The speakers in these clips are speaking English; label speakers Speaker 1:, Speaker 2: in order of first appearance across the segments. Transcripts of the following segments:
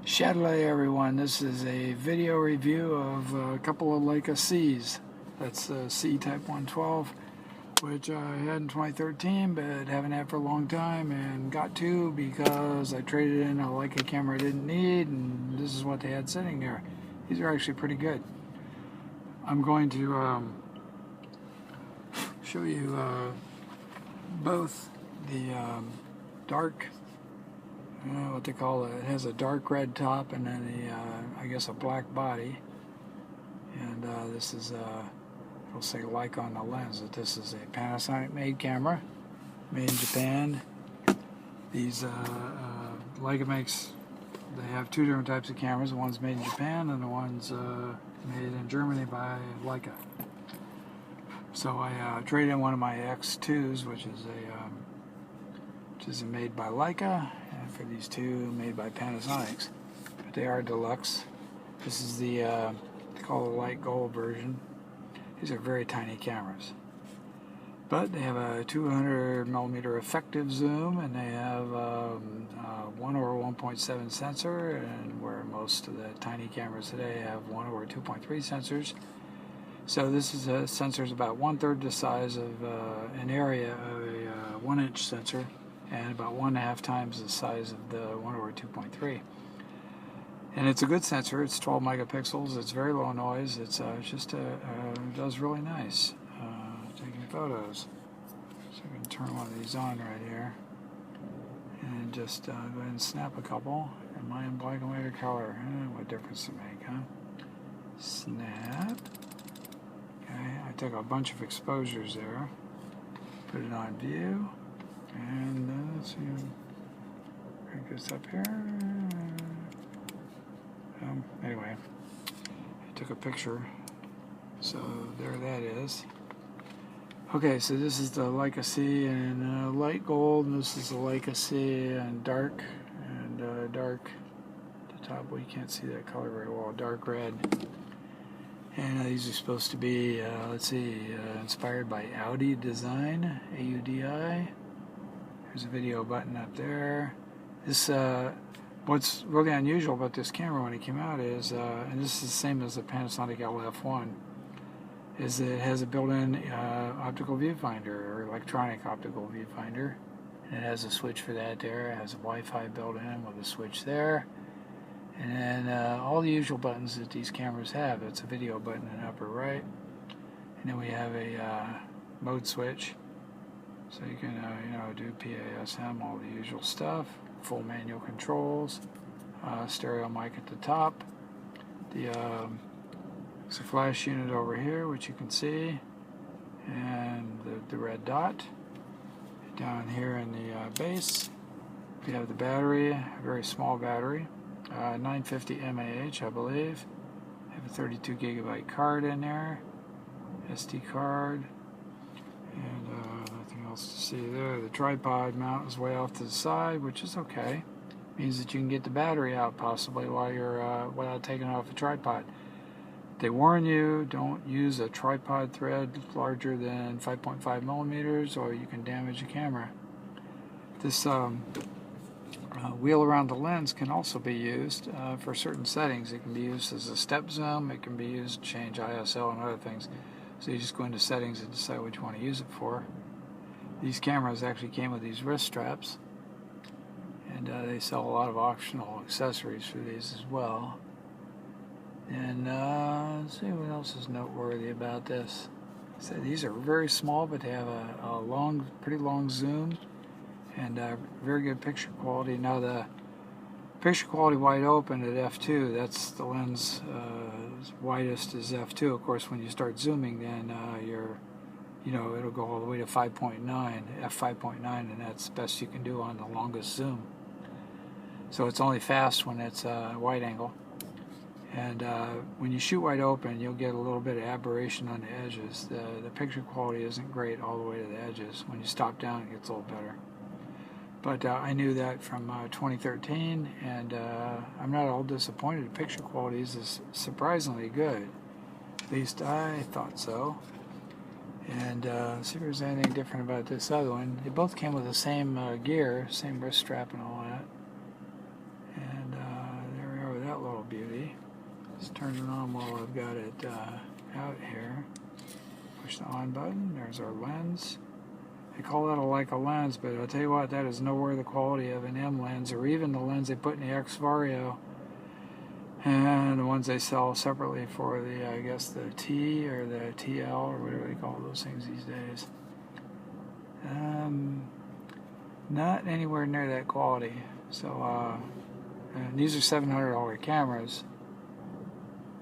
Speaker 1: Chatelet, everyone. This is a video review of a couple of Leica Cs. That's the C Type 112, which I had in 2013, but haven't had for a long time, and got to because I traded in a Leica camera I didn't need, and this is what they had sitting there. These are actually pretty good. I'm going to show you both the dark, what they call it. It has a dark red top and then I guess a black body. And this is, it'll say Leica on the lens, that this is a Panasonic made camera, made in Japan. These Leica makes, they have two different types of cameras. The one's made in Japan and the one's made in Germany by Leica. So I traded in one of my X2s, which is made by Leica, and for these two made by Panasonics. But they are deluxe. This is the they call it the light gold version. These are very tiny cameras, but they have a 200mm effective zoom, and they have 1 over 1.7 sensor, and where most of the tiny cameras today have 1 over 2.3 sensors. So this is a sensor is about 1/3 the size of an area of a 1-inch sensor, and about 1.5 times the size of the 1 over 2.3. And it's a good sensor. It's 12 megapixels. It's very low noise. It's just does really nice taking photos. So I can turn one of these on right here and just go ahead and snap a couple. Am I in black and white or color? What difference does it make, huh? Snap. Okay, I took a bunch of exposures there. Put it on view. And let's see, bring this up here. Anyway, I took a picture, so there that is. Okay, so this is the Leica C in light gold, and this is the Leica C in dark, and dark, at the top, well, you can't see that color very well, dark red. And these are supposed to be, let's see, inspired by Audi design, A-U-D-I. There's a video button up there. This, what's really unusual about this camera when it came out is, and this is the same as the Panasonic LF1, is that it has a built-in optical viewfinder, or electronic optical viewfinder. And it has a switch for that there. It has a Wi-Fi built in with a switch there. And then all the usual buttons that these cameras have. It's a video button in the upper right. And then we have a mode switch. So you can, do PASM, all the usual stuff. Full manual controls. Stereo mic at the top. There's a flash unit over here, which you can see. And the red dot. Down here in the base, we have the battery, a very small battery. 950 mAh, I believe. I have a 32 gigabyte card in there. SD card. And nothing else to see there. The tripod mount is way off to the side, which is okay. Means that you can get the battery out possibly while you're without taking off the tripod. They warn you, don't use a tripod thread larger than 5.5 millimeters, or you can damage the camera. This wheel around the lens can also be used for certain settings. It can be used as a step zoom. It can be used to change ISO and other things. So you just go into settings and decide what you want to use it for. These cameras actually came with these wrist straps, and they sell a lot of optional accessories for these as well. And let's see what else is noteworthy about this. So these are very small, but they have a pretty long zoom, and very good picture quality. Now the picture quality wide open at f2, that's the lens widest is f2. Of course, when you start zooming, then it'll go all the way to 5.9, f5.9, and that's the best you can do on the longest zoom. So it's only fast when it's wide angle. And when you shoot wide open, you'll get a little bit of aberration on the edges. The picture quality isn't great all the way to the edges. When you stop down, it gets a little better. But I knew that from 2013, and I'm not all disappointed. The picture quality is surprisingly good. At least I thought so. And see if there's anything different about this other one. They both came with the same gear, same wrist strap and all that. And there we are. Let's turn it on while I've got it out here. Push the on button. There's our lens. They call that a Leica lens, but I'll tell you what, that is nowhere the quality of an M lens, or even the lens they put in the X Vario, and the ones they sell separately for the, I guess, the T or the TL or whatever they call those things these days. Not anywhere near that quality. So, and these are $700 cameras.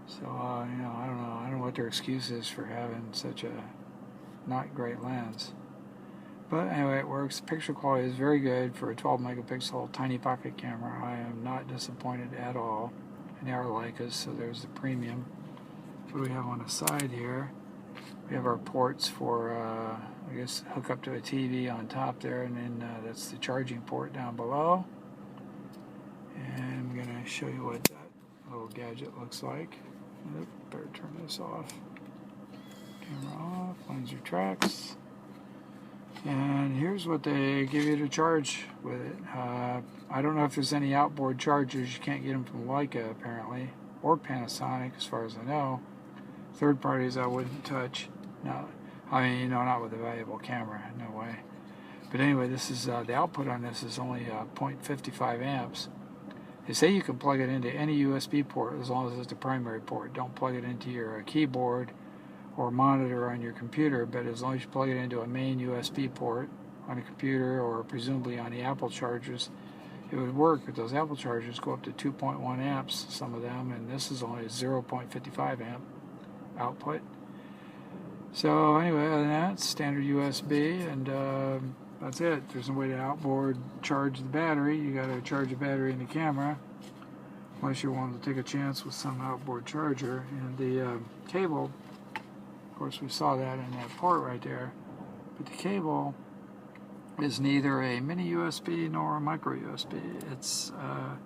Speaker 1: So, you know, I don't know what their excuse is for having such a not great lens. But anyway, it works. Picture quality is very good for a 12 megapixel tiny pocket camera. I am not disappointed at all. And they are Leicas, so there's the premium. What do we have on the side here? We have our ports for, I guess, hook up to a TV on top there, and then that's the charging port down below. And I'm going to show you what that little gadget looks like. Oop, better turn this off. Camera off, lens retracts. And here's what they give you to charge with it. I don't know if there's any outboard chargers. You can't get them from Leica, apparently, or Panasonic, as far as I know. Third parties I wouldn't touch. No, I mean, you know, not with a valuable camera, no way. But anyway, this is the output on this is only 0.55 amps. They say you can plug it into any USB port as long as it's the primary port. Don't plug it into your keyboard or monitor on your computer, but as long as you plug it into a main USB port on a computer or presumably on the Apple chargers, it would work. But those Apple chargers go up to 2.1 amps, some of them, and this is only 0.55 amp output. So anyway, other than that, standard USB, and that's it. There's no way to outboard charge the battery. You got to charge the battery in the camera, unless you want to take a chance with some outboard charger. And the cable, of course, we saw that in that port right there. But the cable is neither a mini USB nor a micro USB. It's a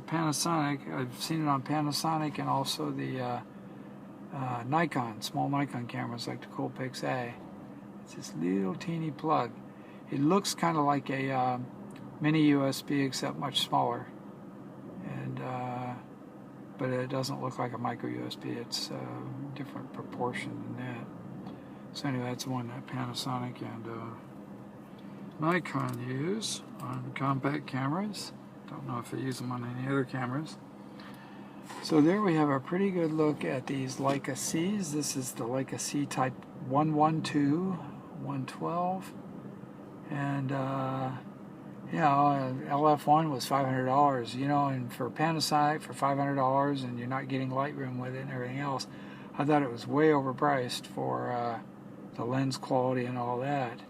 Speaker 1: Panasonic. I've seen it on Panasonic and also the Nikon, small Nikon cameras like the Coolpix A. It's this little teeny plug. It looks kind of like a mini USB except much smaller, and but it doesn't look like a micro USB. It's a different proportion than that. So anyway, that's one that Panasonic and Nikon use on compact cameras. Don't know if they use them on any other cameras. So there we have a pretty good look at these Leica Cs. This is the Leica C type 112, 112. And, you know, LF1 was $500, you know, and for Panasonic for $500, and you're not getting Lightroom with it and everything else, I thought it was way overpriced for the lens quality and all that.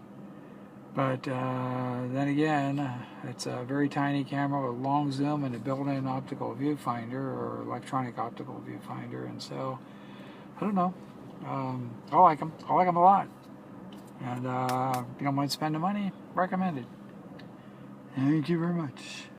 Speaker 1: But then again, it's a very tiny camera with long zoom and a built-in optical viewfinder or electronic optical viewfinder, and so, I don't know. I like them. I like them a lot. And if you don't mind spending money, recommended. Thank you very much.